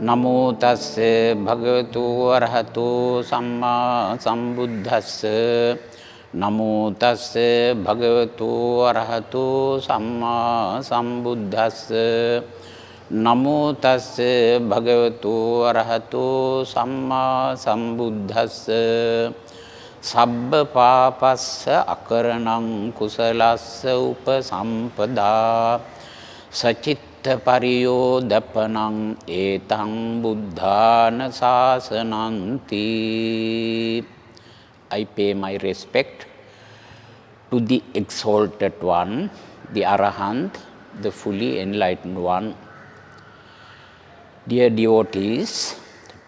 නමෝ තස්ස භගවතු අරහතු සම්මා සම්බුද්දස්ස නමෝ තස්ස භගවතු අරහතු සම්මා සම්බුද්දස්ස නමෝ තස්ස භගවතු අරහතු සම්මා සම්බුද්දස්ස සබ්බ පාපස්ස අකරණං කුසලස්ස උපසම්පදා සචිත්ත පරියෝදපනං ඒතං බුද්ධාන සාසනන්ති. I pay my respect to the exalted one, the Arahant, the fully enlightened one. Dear devotees,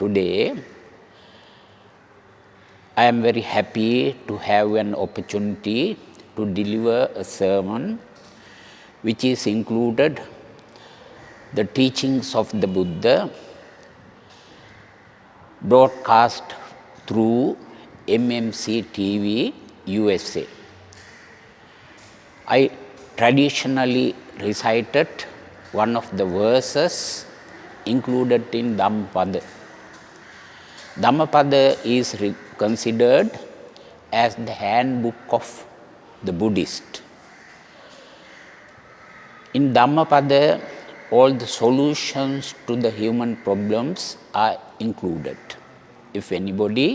today I am very happy to have an opportunity to deliver a sermon which is included the teachings of the Buddha broadcast through MMC TV USA. I traditionally recited one of the verses included in Dhammapada. Dhammapada is considered as the handbook of the Buddhist. In Dhammapada, all the solutions to the human problems are included. If anybody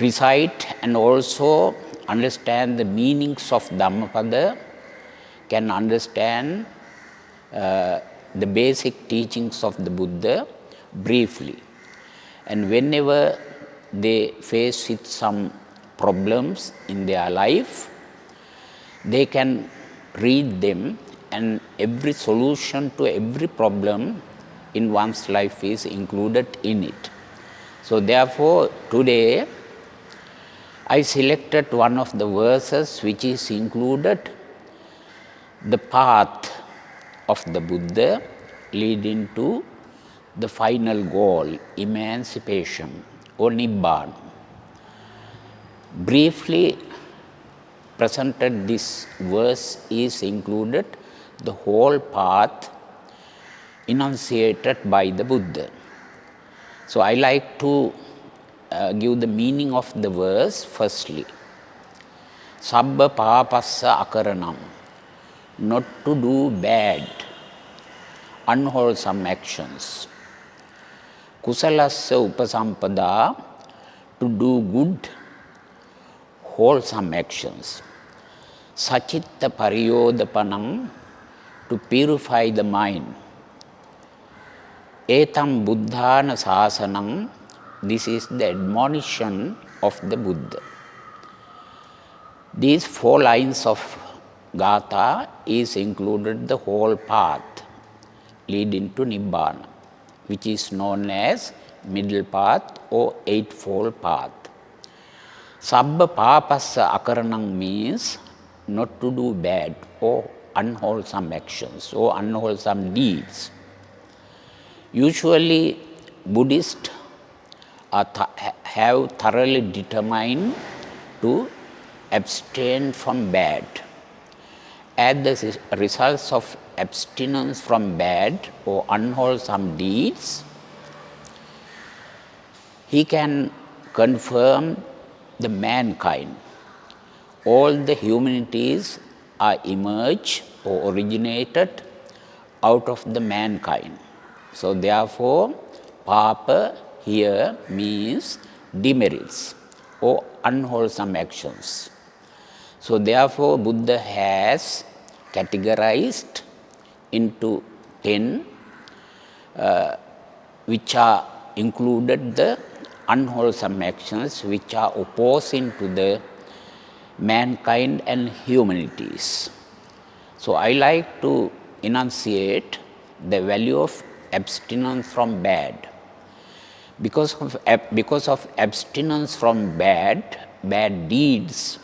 recite and also understand the meanings of Dhammapada, can understand the basic teachings of the Buddha briefly. And whenever they face with some problems in their life, they can read them, and every solution to every problem in one's life is included in it. So therefore, today I selected one of the verses which is included, the path of the Buddha leading to the final goal, emancipation or Nibbana. Briefly presented, this verse is included the whole path enunciated by the Buddha. So I like to give the meaning of the verse firstly. Sabba papassa akaranam, not to do bad, unwholesome actions. Kusalassa upasampada, to do good, wholesome actions. Sachitta pariyodapanam, to purify the mind. Etam buddhana sasanam, this is the admonition of the Buddha. These 4 lines of Gatha is included the whole path leading to Nibbana, which is known as middle path or eightfold path. Sabba papassa akaranam means not to do bad or unwholesome actions or unwholesome deeds. Usually Buddhists have thoroughly determined to abstain from bad. As the results of abstinence from bad or unwholesome deeds, he can confirm the mankind. All the humanities are emerged or originated out of the mankind. So therefore, papa here means demerits or unwholesome actions. So therefore, Buddha has categorized into 10 which are included the unwholesome actions which are opposing to the mankind and humanities. So I like to enunciate the value of abstinence from bad. Because of abstinence from bad deeds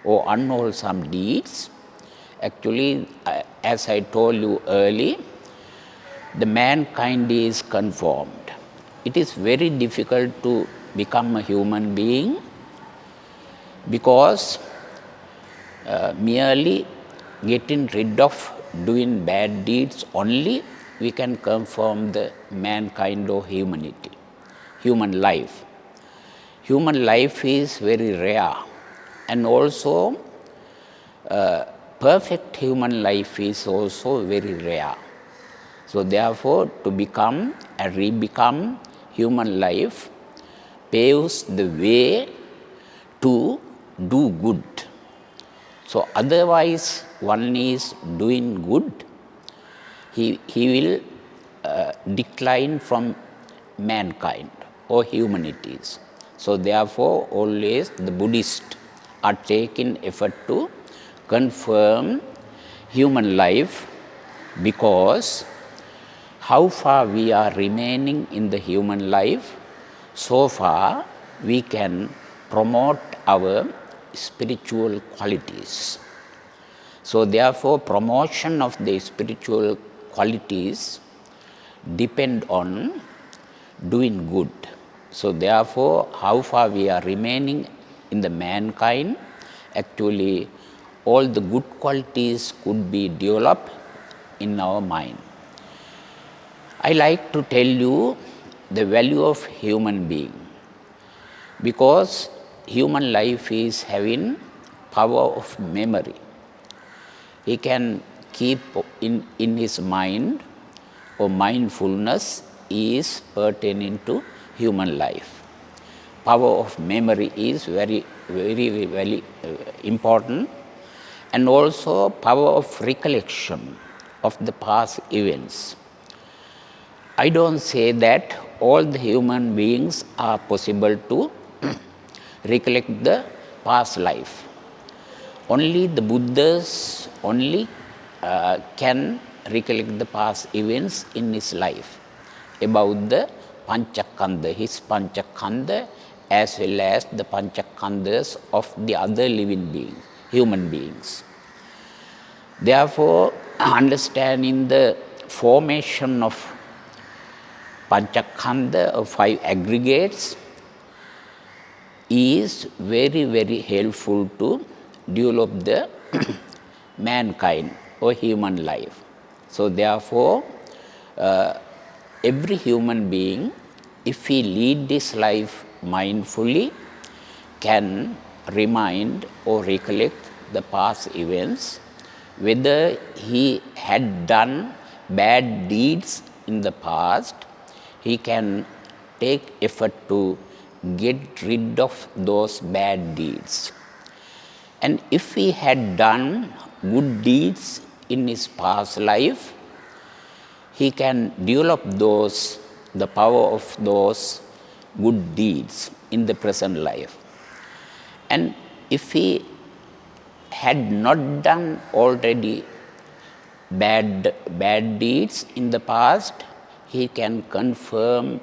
or unwholesome deeds, actually, as I told you earlier, the mankind is conformed. It is very difficult to become a human being because merely getting rid of doing bad deeds only we can confirm the mankind or humanity, human life. Human life is very rare, and also perfect human life is also very rare. So therefore, to become and re-become human life paves the way to do good. So otherwise, one is doing good, he will decline from mankind or humanities. So therefore, always the Buddhists are taking effort to confirm human life, because how far we are remaining in the human life, so far we can promote our spiritual qualities. So therefore, promotion of the spiritual qualities depend on doing good. So therefore, how far we are remaining in the mankind, actually all the good qualities could be developed in our mind. I like to tell you the value of human being, because human life is having power of memory. He can keep in his mind, or mindfulness is pertaining to human life. Power of memory is very important, and also power of recollection of the past events. I don't say that all the human beings are possible to recollect the past life. Only the Buddhas only can recollect the past events in his life about the Panchakanda, his Panchakanda, as well as the Panchakandas of the other living beings, human beings. Therefore, understanding the formation of Panchakanda, or 5 aggregates, is very helpful to develop the mankind or human life. So therefore, every human being, if he lead this life mindfully, can remind or recollect the past events, whether he had done bad deeds in the past, he can take effort to get rid of those bad deeds. And if he had done good deeds in his past life, he can develop the power of those good deeds in the present life. And if he had not done already bad deeds in the past, he can confirm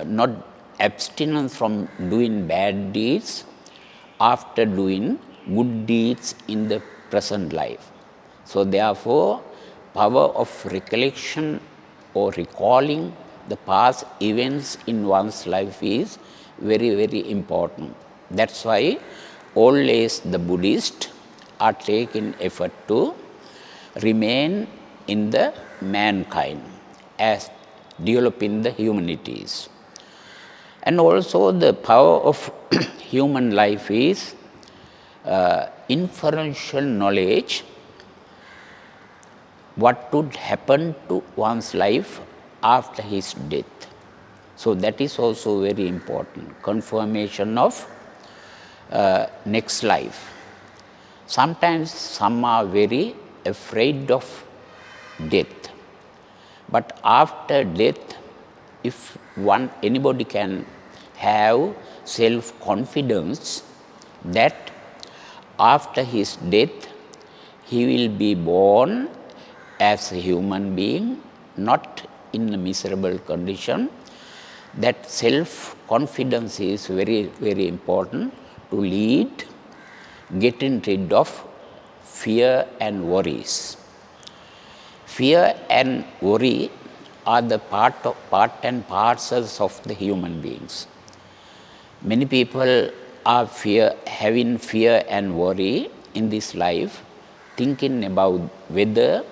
not abstinence from doing bad deeds after doing good deeds in the present life. So therefore, power of recollection or recalling the past events in one's life is very important. That's why always the Buddhists are taking effort to remain in the mankind as developing the humanities. And also the power of human life is inferential knowledge, what would happen to one's life after his death. So that is also very important, confirmation of next life. Sometimes some are very afraid of death, but after death, if anybody can have self-confidence that after his death he will be born as a human being, not in a miserable condition, that self-confidence is very important to lead getting rid of fear and worries. Fear and worry are the part and parcels of the human beings. Many people are having fear and worry in this life, thinking about whether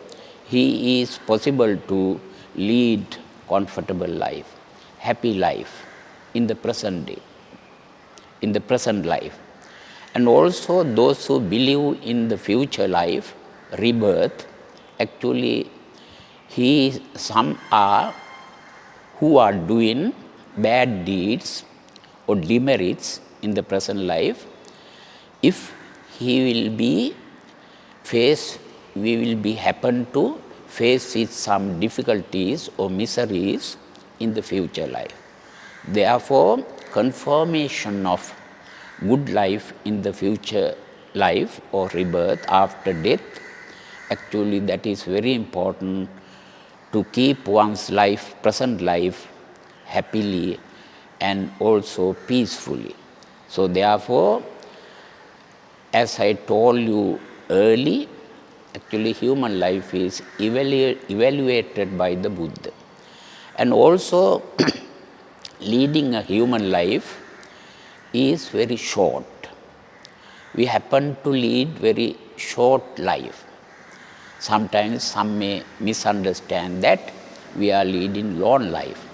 he is possible to lead comfortable life, happy life in the present day, in the present life. And also those who believe in the future life, rebirth, actually some are who are doing bad deeds or demerits in the present life. If he will be we will be happen to face with some difficulties or miseries in the future life. Therefore, confirmation of good life in the future life or rebirth after death, actually that is very important to keep one's life, present life, happily and also peacefully. So therefore, as I told you early, actually human life is evaluated by the Buddha. And also leading a human life is very short. We happen to lead very short life. Sometimes some may misunderstand that we are leading long life.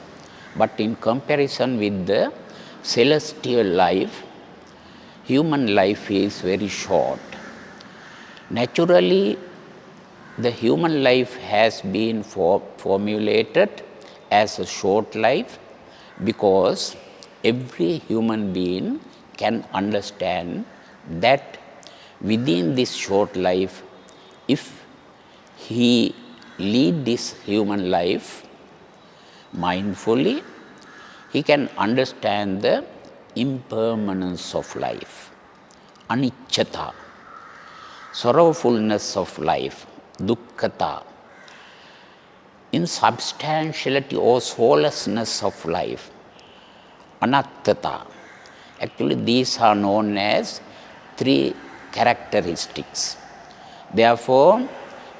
But in comparison with the celestial life, human life is very short. Naturally, the human life has been formulated as a short life because every human being can understand that within this short life, if he lead this human life mindfully, he can understand the impermanence of life, anicchata, sorrowfulness of life, dukkhata, insubstantiality or soullessness of life, anattata. Actually, these are known as three characteristics. Therefore,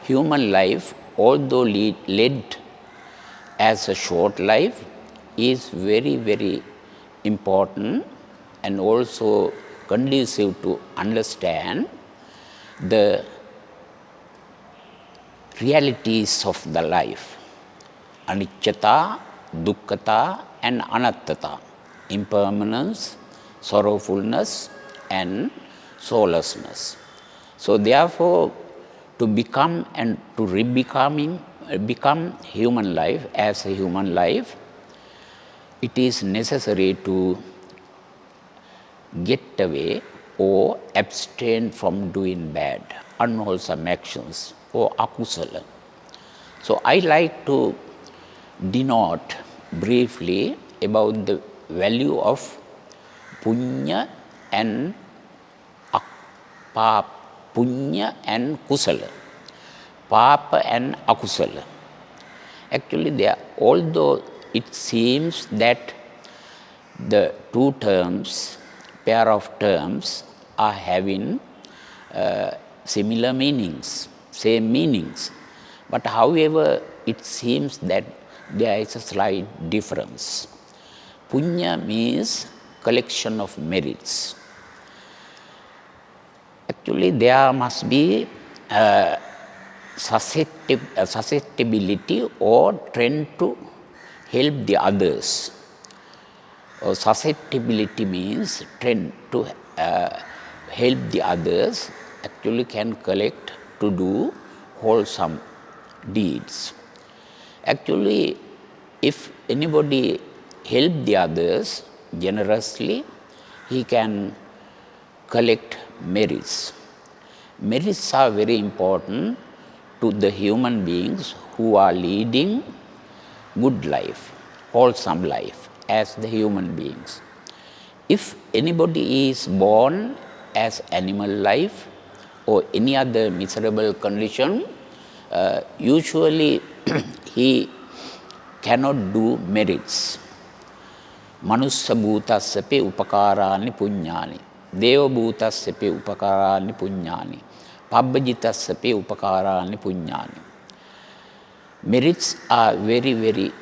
human life, although led as a short life, is very, very important and also conducive to understand the realities of the life, anicchata, dukkhata and anattata, impermanence, sorrowfulness and soullessness. So therefore, to become and to become human life as a human life, it is necessary to get away or abstain from doing bad, unwholesome actions or akusala. So I like to denote briefly about the value of punya and punya and kusala, papa and akusala. Actually, although it seems that the two terms, pair of terms, are having similar meanings, same meanings, but however, it seems that there is a slight difference. Punya means collection of merits. Actually, there must be susceptibility or trend to help the others. Or susceptibility means trend to help the others, actually can collect to do wholesome deeds. Actually, if anybody help the others generously, he can collect merits. Merits are very important to the human beings who are leading good life, wholesome life as the human beings. If anybody is born as animal life or any other miserable condition, usually he cannot do merits. Manussa bhutassape upakarani punyani, deva bhutassape upakarani punyani, pabbajitasape upakarani punyani. Merits are very, very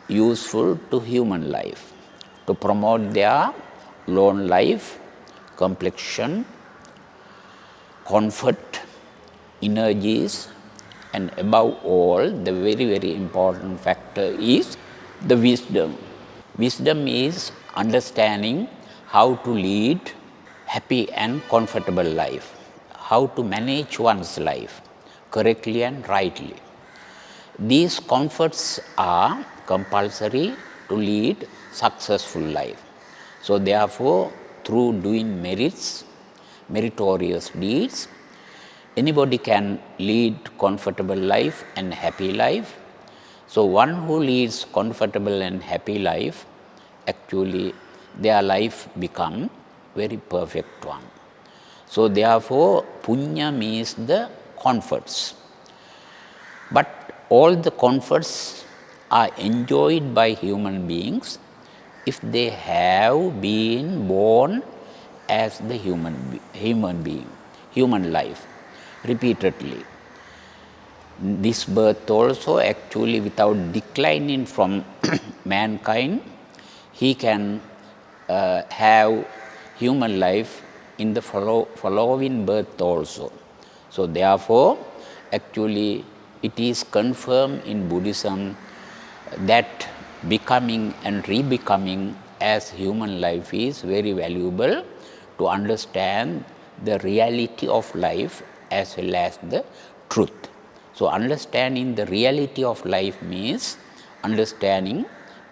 useful to human life to promote their long life, complexion, comfort, energies and above all, the very, very important factor is the wisdom. Wisdom is understanding how to lead happy and comfortable life, how to manage one's life correctly and rightly. These comforts are compulsory to lead successful life. So therefore, through doing meritorious deeds, anybody can lead comfortable life and happy life. So one who leads comfortable and happy life, actually their life become very perfect one. So therefore, punya means the comforts. But all the comforts are enjoyed by human beings if they have been born as the human being, human life, repeatedly. This birth also, actually without declining from mankind, he can have human life in the following birth also. So therefore, actually it is confirmed in Buddhism that becoming and re-becoming as human life is very valuable to understand the reality of life as well as the truth. So understanding the reality of life means understanding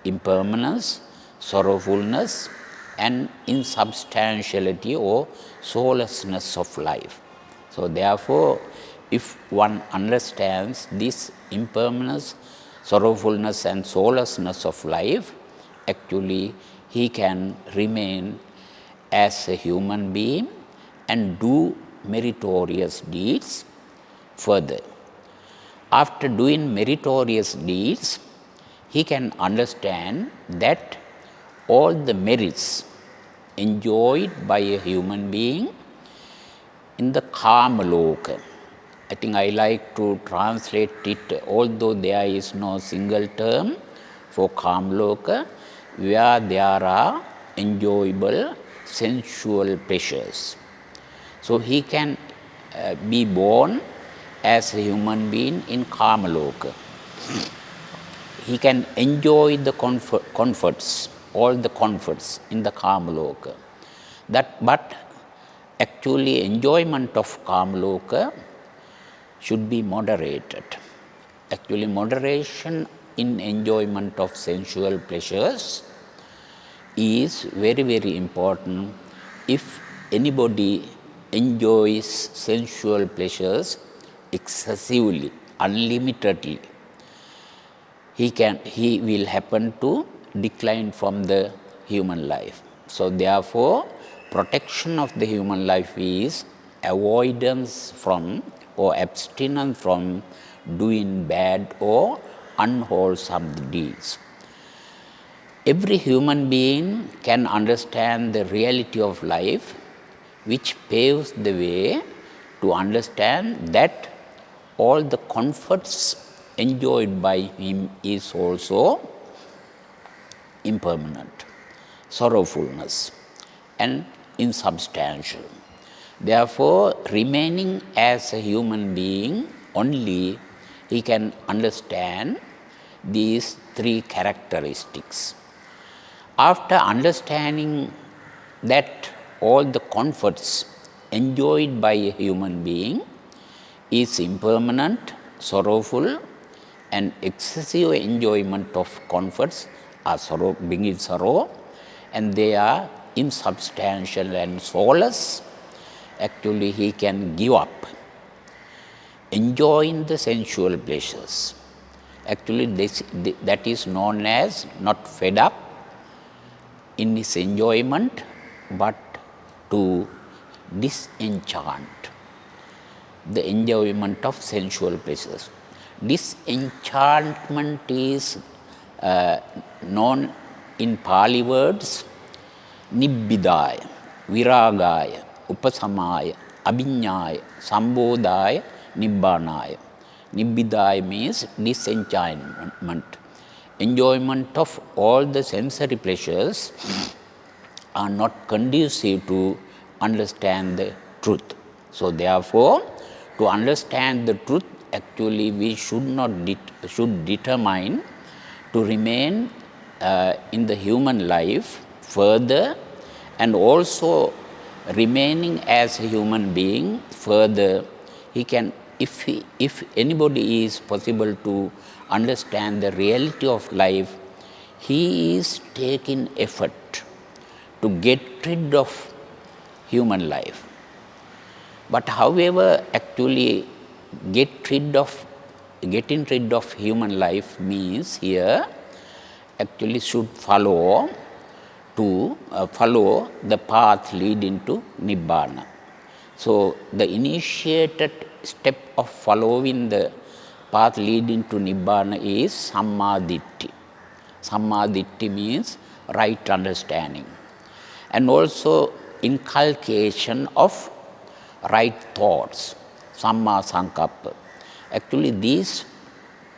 impermanence, sorrowfulness, and insubstantiality or soullessness of life. So therefore, if one understands this impermanence, sorrowfulness and soullessness of life, actually he can remain as a human being and do meritorious deeds further. After doing meritorious deeds, he can understand that all the merits enjoyed by a human being in the karma loka. I think I like to translate it, although there is no single term for karma loka, where there are enjoyable sensual pleasures. So he can be born as a human being in karma loka. He can enjoy the comforts, all the comforts in the karma loka. But actually enjoyment of karma loka should be moderated. Actually moderation in enjoyment of sensual pleasures is very, very important. If anybody enjoys sensual pleasures excessively, unlimitedly, he will happen to decline from the human life. So therefore, protection of the human life is avoidance from or abstinence from doing bad or unwholesome deeds. Every human being can understand the reality of life, which paves the way to understand that all the comforts enjoyed by him is also impermanent, sorrowfulness, and insubstantial. Therefore, remaining as a human being, only he can understand these three characteristics. After understanding that all the comforts enjoyed by a human being is impermanent, sorrowful, and excessive enjoyment of comforts are bringing sorrow, and they are insubstantial and soulless, actually he can give up enjoying the sensual pleasures. Actually that is known as not fed up in his enjoyment, but to disenchant the enjoyment of sensual pleasures. Disenchantment is known in Pali words nibbidaya, viragaya, upasamaya, abhinyaya, sambodhaya, nibbanaya. Nibbidaya means disenchantment. Enjoyment of all the sensory pleasures are not conducive to understand the truth. So therefore, to understand the truth, actually we should determine to remain in the human life further, and also remaining as a human being further. He can, if anybody is possible to understand the reality of life, he is taking effort to get rid of human life. But however, actually getting rid of human life means here actually should follow the path leading to Nibbana. So the initiated step of following the path leading to Nibbana is Sammaditthi. Sammaditthi means right understanding, and also inculcation of right thoughts, Samma Sankappa. Actually, these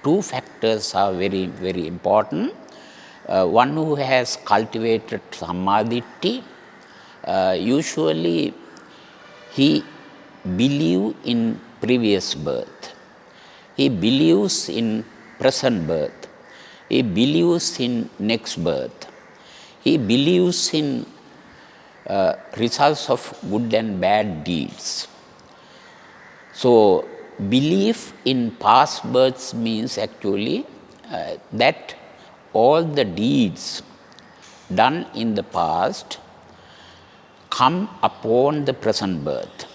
two factors are very, very important. One who has cultivated Sammaditthi, usually he believes in previous birth, he believes in present birth, he believes in next birth, he believes in results of good and bad deeds. So, belief in past births means actually that all the deeds done in the past come upon the present birth,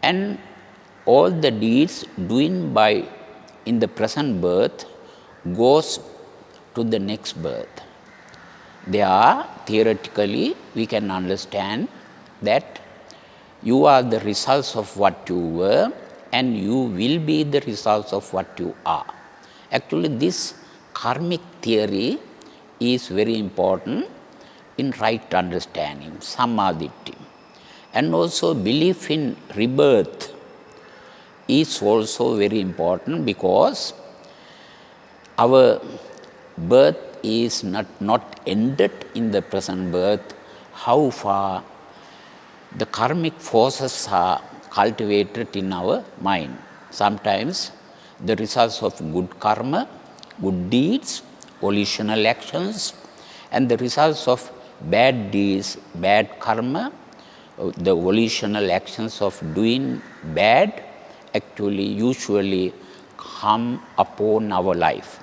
and all the deeds doing by in the present birth goes to the next birth. They are theoretically, we can understand that you are the results of what you were, and you will be the results of what you are. Actually, this karmic theory is very important in right understanding, Sammaditthi. And also belief in rebirth is also very important, because our birth is not ended in the present birth. How far the karmic forces are cultivated in our mind. Sometimes the results of good karma, good deeds, volitional actions, and the results of bad deeds, bad karma, the volitional actions of doing bad, actually usually come upon our life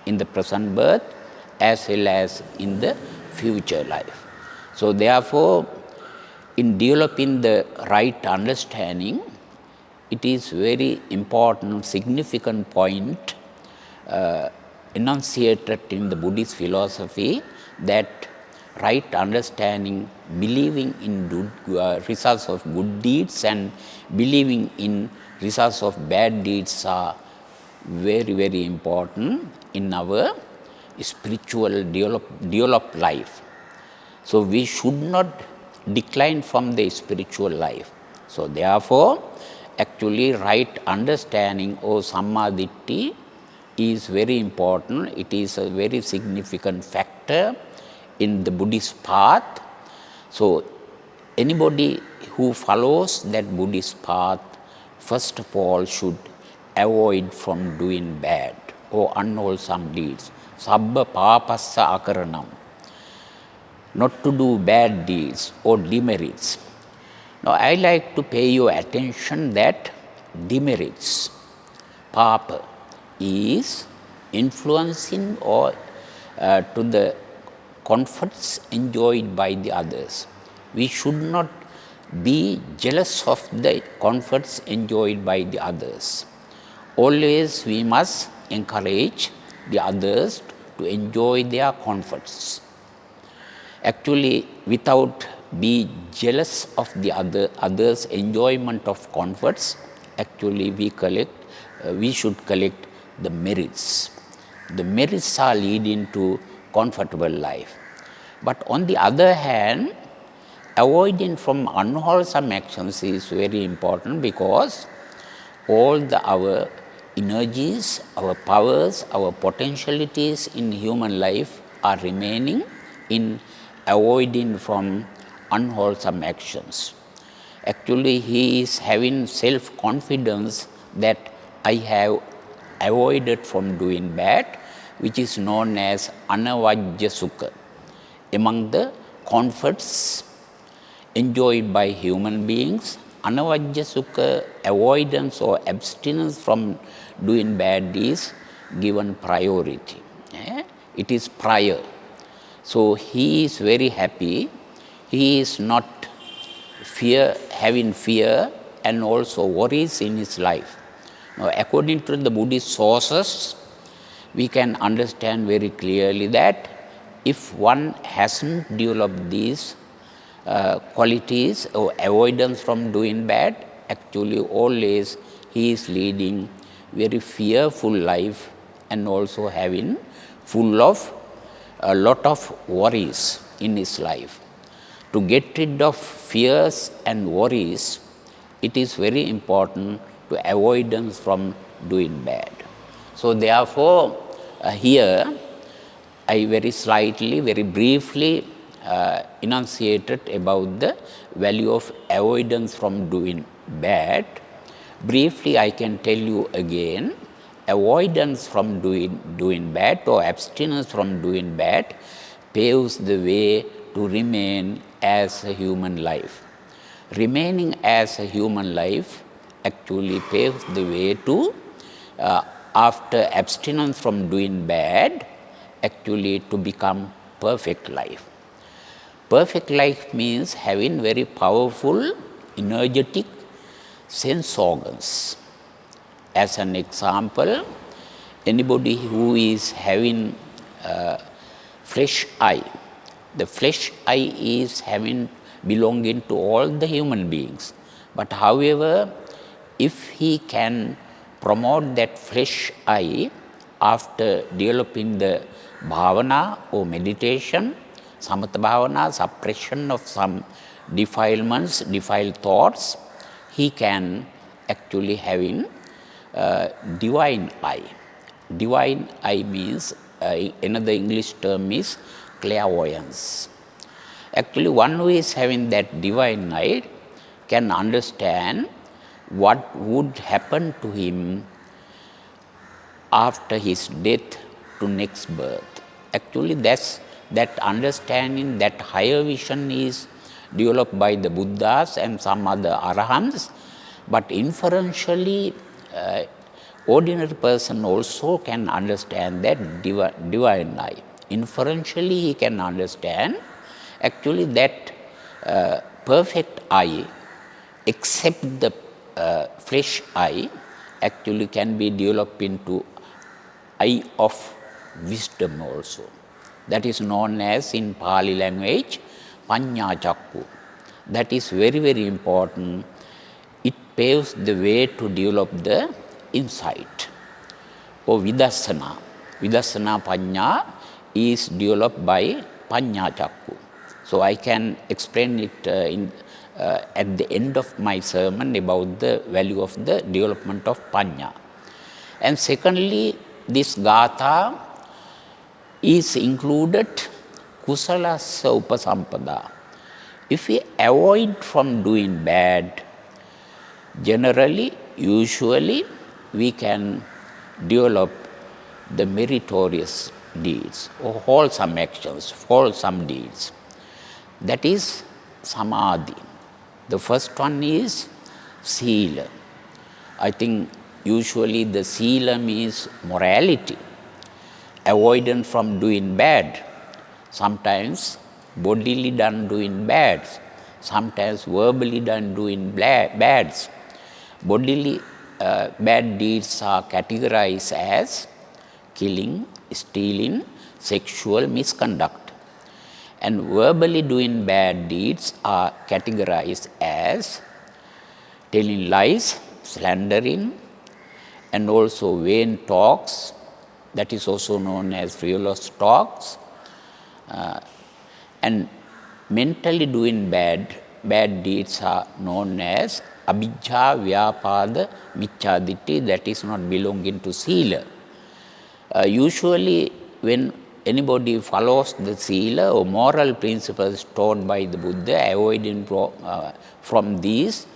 in the present birth as well as in the future life. So therefore, in developing the right understanding, it is very important, significant point enunciated in the Buddhist philosophy, that right understanding, believing in results of good deeds and believing in results of bad deeds are very, very important in our spiritual developed life. So we should not decline from the spiritual life. So therefore, actually right understanding or Sammaditthi is very important. It is a very significant factor in the Buddhist path. So anybody who follows that Buddhist path, first of all should avoid from doing bad or unwholesome deeds. Sabba papassa akaranam. Not to do bad deeds or demerits. Now, I like to pay your attention that demerits, papa, is influencing or to the comforts enjoyed by the others. We should not be jealous of the comforts enjoyed by the others. Always we must encourage the others to enjoy their comforts. Actually, without be jealous of the others' enjoyment of comforts, actually we should collect the merits. The merits are leading to comfortable life. But on the other hand, avoiding from unwholesome actions is very important, because all our energies, our powers, our potentialities in human life are remaining in avoiding from unwholesome actions. Actually, he is having self-confidence that I have avoided from doing bad, which is known as anavajya sukha. Among the comforts enjoyed by human beings, anavajya sukha, avoidance or abstinence from doing bad is given priority. It is prior. So he is very happy. He is not having fear and also worries in his life. Now, according to the Buddhist sources, we can understand very clearly that if one hasn't developed these qualities or avoidance from doing bad, actually always he is leading very fearful life and also having full of a lot of worries in his life. To get rid of fears and worries, it is very important to avoidance from doing bad. So therefore, here I very slightly, very briefly enunciated about the value of avoidance from doing bad. Briefly, I can tell you again, avoidance from doing bad or abstinence from doing bad paves the way to remain as a human life. Remaining as a human life actually paves the way to, after abstinence from doing bad, actually to become perfect life. Perfect life means having very powerful, energetic sense organs. As an example, anybody who is having flesh eye, the flesh eye is belonging to all the human beings. But however, if he can promote that flesh eye after developing the bhavana or meditation, samatha bhavana, suppression of some defilements, defiled thoughts, he can actually having divine eye. Divine eye means, another English term is clairvoyance. Actually, one who is having that divine eye can understand what would happen to him after his death to next birth. Actually, that understanding, that higher vision is developed by the Buddhas and some other Arahants, but inferentially, ordinary person also can understand that divine eye. Inferentially, he can understand actually that perfect eye, except the flesh eye, actually can be developed into eye of wisdom also. That is known as in Pali language, Panya Chakku. That is very, very important. It paves the way to develop the insight or vidassana. Vidassana Panya is developed by Panya Chakku. So I can explain it at the end of my sermon about the value of the development of Panya. And secondly, this Gatha is included Kusalasa Upasampada. If we avoid from doing bad, generally, usually, we can develop the meritorious deeds or wholesome actions, wholesome deeds. That is Samadhi. The first one is Sila. I think usually the Sila means morality, avoidance from doing bad. Sometimes bodily done doing bad, sometimes verbally done doing bads. Bodily bad deeds are categorized as killing, stealing, sexual misconduct. And verbally doing bad deeds are categorized as telling lies, slandering, and also vain talks. That is also known as frivolous talks. And mentally doing bad deeds are known as abhijja, vyapada, micchaditti. That is not belonging to Sila. Usually, when anybody follows the Sila or moral principles taught by the Buddha, avoiding from these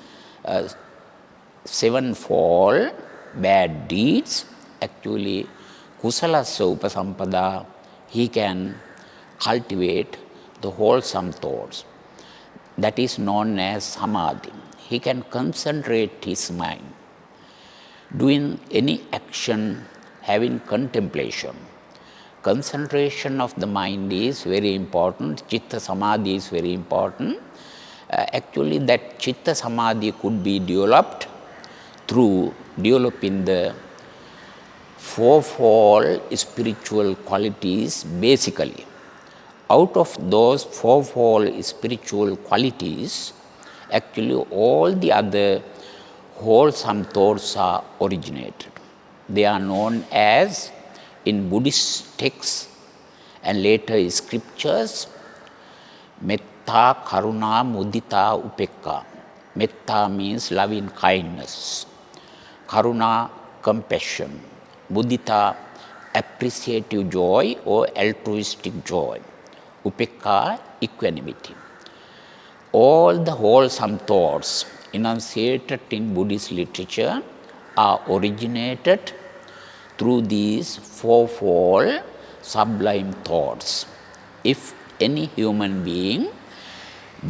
sevenfold, bad deeds, actually kusalassa upasampada, he can cultivate the wholesome thoughts. That is known as samadhi. He can concentrate his mind, doing any action, having contemplation. Concentration of the mind is very important. Chitta samadhi is very important. Actually, that chitta samadhi could be developed through developing the fourfold spiritual qualities basically. Out of those fourfold spiritual qualities, actually all the other wholesome thoughts are originated. They are known as, in Buddhist texts and later scriptures, metta, karuna, mudita, upekka. Metta means loving kindness. Karuna, compassion. Mudita, appreciative joy or altruistic joy. Upekka, equanimity. All the wholesome thoughts enunciated in Buddhist literature are originated through these fourfold sublime thoughts. If any human being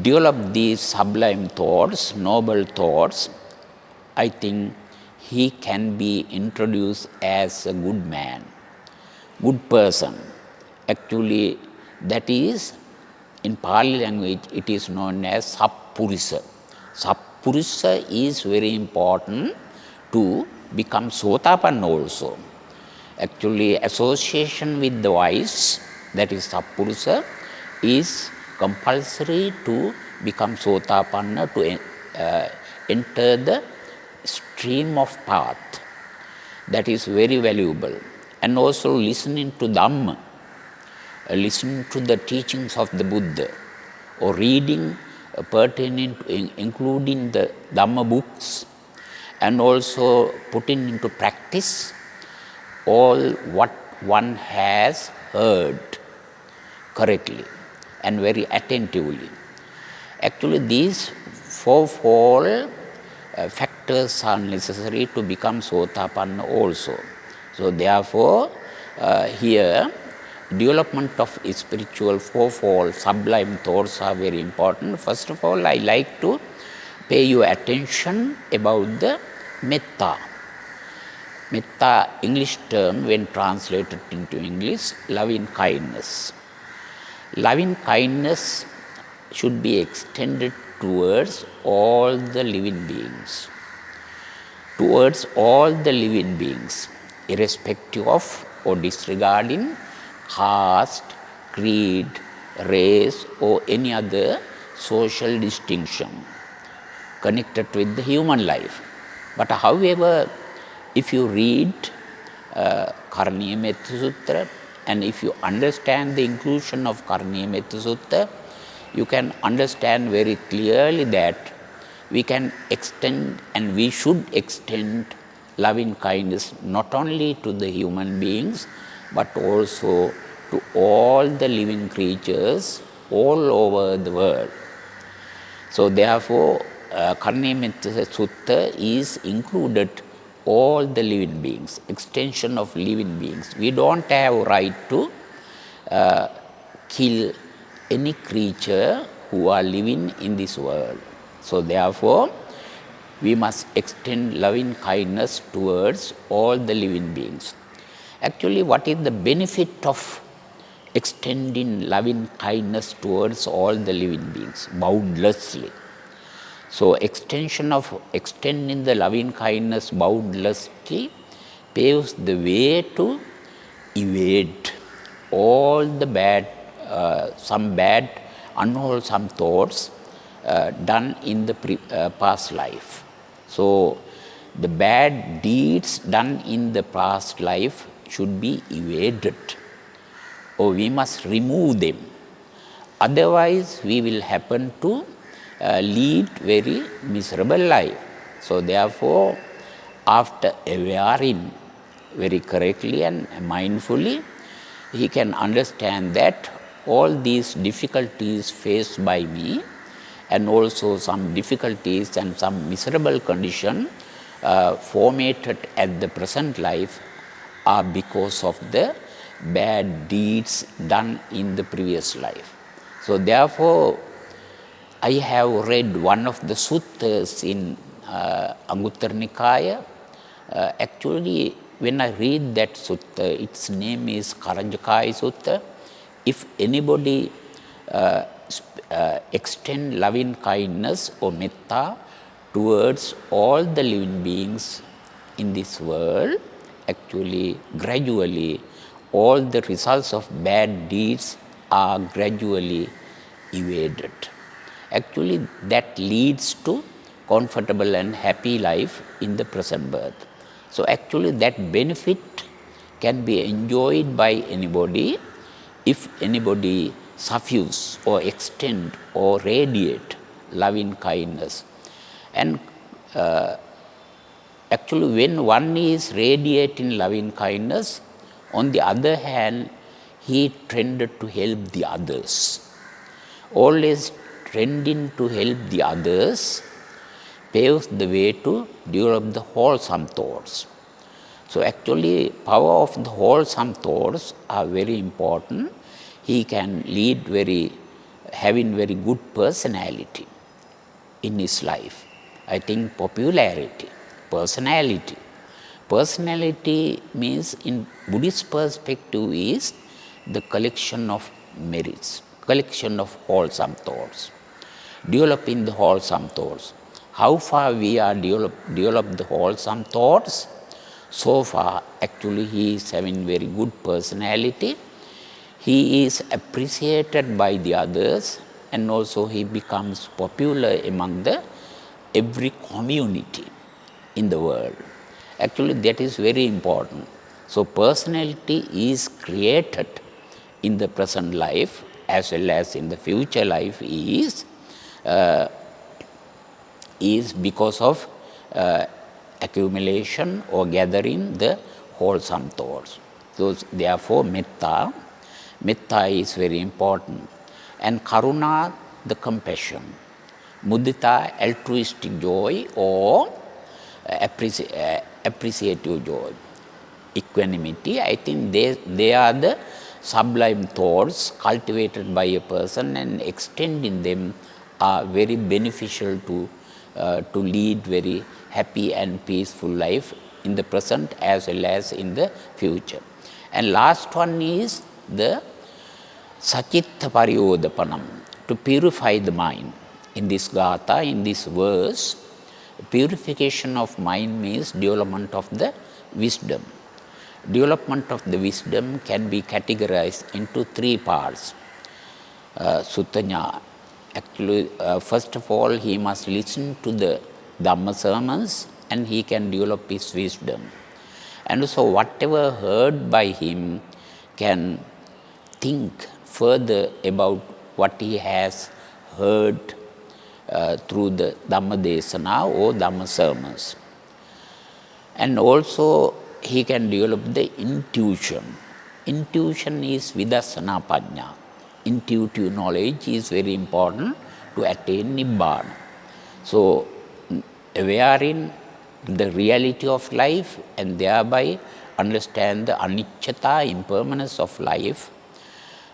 develop these sublime thoughts, noble thoughts, I think he can be introduced as a good man, good person. Actually, that is, in Pali language, it is known as sappurisa. Sappurisa is very important to become sotapanna also. Actually, association with the wise, that is sappurisa, is compulsory to become sotapanna, to enter the stream of path. That is very valuable. And also listening to Dhamma, listening to the teachings of the Buddha, or reading pertaining to, including the Dhamma books, and also putting into practice all what one has heard correctly and very attentively. Actually, these fourfold factors are necessary to become sotapanna also. So, therefore, here development of spiritual fourfold sublime thoughts are very important. First of all, I like to pay your attention about the metta. Metta, English term, when translated into English, loving kindness. Loving kindness should be extended towards all the living beings. Towards all the living beings, irrespective of or disregarding caste, creed, race, or any other social distinction connected with the human life. But however, if you read Karaniya Metta Sutra, and if you understand the inclusion of Karaniya Metta Sutta, you can understand very clearly that we can extend and we should extend loving kindness not only to the human beings, but also to all the living creatures all over the world. So, therefore, Karaniya Metta Sutta is included all the living beings, extension of living beings. We don't have right to kill any creature who are living in this world. So, therefore, we must extend loving kindness towards all the living beings. Actually, what is the benefit of extending loving kindness towards all the living beings boundlessly? So, extending the loving kindness boundlessly paves the way to evade all the bad, some bad, unwholesome thoughts done in the past life. So, the bad deeds done in the past life should be evaded, or we must remove them. Otherwise, we will happen to lead very miserable life. So, therefore, after awareing very correctly and mindfully, he can understand that all these difficulties faced by me, and also some difficulties and some miserable condition formatted at the present life are because of the bad deeds done in the previous life. So therefore, I have read one of the suttas in Anguttara Nikaya. Actually, when I read that sutta, its name is Karajakaya Sutta. If anybody extend loving kindness or metta towards all the living beings in this world, actually, gradually, all the results of bad deeds are gradually evaded. Actually, that leads to comfortable and happy life in the present birth. So actually, that benefit can be enjoyed by anybody if anybody suffuse or extend or radiate loving kindness. And actually, when one is radiating loving kindness, on the other hand, he trended to help the others. Always trending to help the others paves the way to develop the wholesome thoughts. So actually, power of the wholesome thoughts are very important. He can lead having very good personality in his life. I think popularity, personality. Personality means in Buddhist perspective is the collection of merits, collection of wholesome thoughts, developing the wholesome thoughts. How far we are develop the wholesome thoughts? So far, actually, he is having very good personality. He is appreciated by the others, and also he becomes popular among every community in the world. Actually, that is very important. So, personality is created in the present life as well as in the future life is because of accumulation or gathering the wholesome thoughts. So, therefore, metta is very important. And karuna, the compassion. Mudita, altruistic joy or appreciative joy. Equanimity, I think they are the sublime thoughts cultivated by a person, and extending them are very beneficial to lead very happy and peaceful life in the present as well as in the future. And last one is the sachitta pariyodapanam, to purify the mind. In this gatha, in this verse, purification of mind means development of the wisdom. Development of the wisdom can be categorized into three parts. Sutanya, actually, first of all, he must listen to the Dhamma sermons and he can develop his wisdom. And so, whatever heard by him can think further about what he has heard through the Dhamma Desana or Dhamma sermons. And also, he can develop the intuition. Intuition is Vidassana Pajna. Intuitive knowledge is very important to attain Nibbana. So, awareing the reality of life and thereby understand the anicchata, impermanence of life,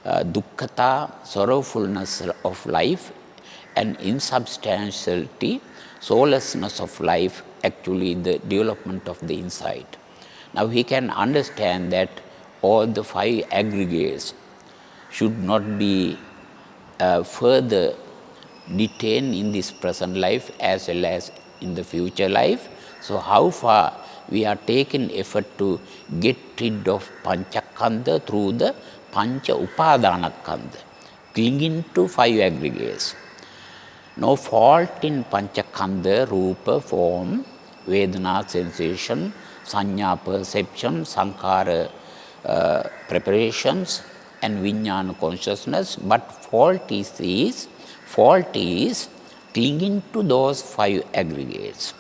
dukkhata, sorrowfulness of life, and insubstantiality, soullessness of life, actually the development of the insight. Now he can understand that all the five aggregates should not be further detained in this present life as well as in the future life. So how far we are taking effort to get rid of panchakanda through the pancha upadanakanda, clinging to five aggregates. No fault in panchakanda, rupa, form, vedana, sensation, sanya, perception, sankhara, preparations, and vijnana, consciousness, but fault is clinging to those five aggregates.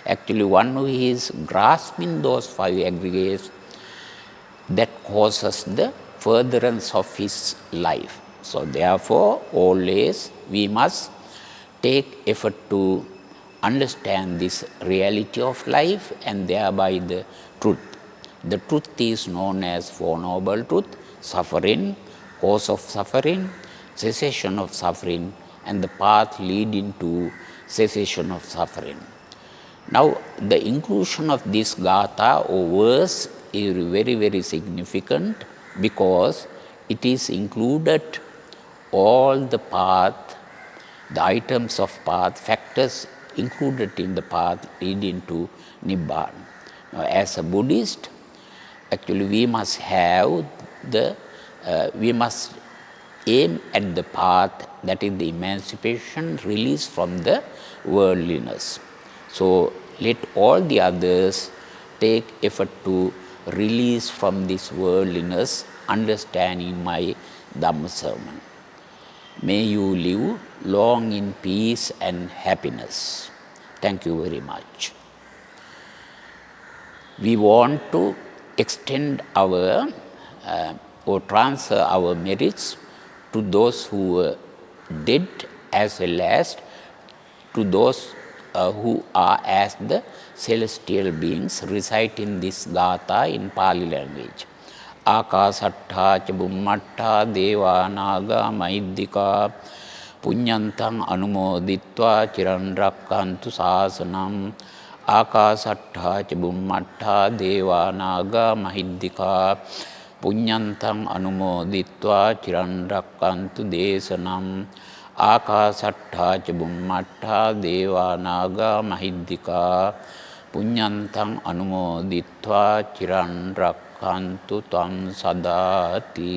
Actually, one who is grasping those five aggregates, that causes the furtherance of his life. So therefore, always we must take effort to understand this reality of life and thereby the truth. The truth is known as Four Noble Truth: suffering, cause of suffering, cessation of suffering, and the path leading to cessation of suffering. Now, the inclusion of this gatha or verse is very, very significant because it is included all the path, the items of path, factors included in the path leading to Nibbana. Now, as a Buddhist, actually we must have we must aim at the path that is the emancipation, release from the worldliness. So, let all the others take effort to release from this worldliness, understanding my Dhamma sermon. May you live long in peace and happiness. Thank you very much. We want to extend our or transfer our merits to those who were dead as well as to those who are as the celestial beings. Reciting this gatha in Pali language. Akasattha ca bummattha deva naga mahiddhika punyantang anumoditva chiran rakkantu sasanam. Akasattha ca bummattha deva naga mahiddhika punyantang anumoditva chiran rakkantu desanam. Akasattha ca bummattha deva naga mahiddhika punyantang anumoditva chiran rakkantu tam sadati.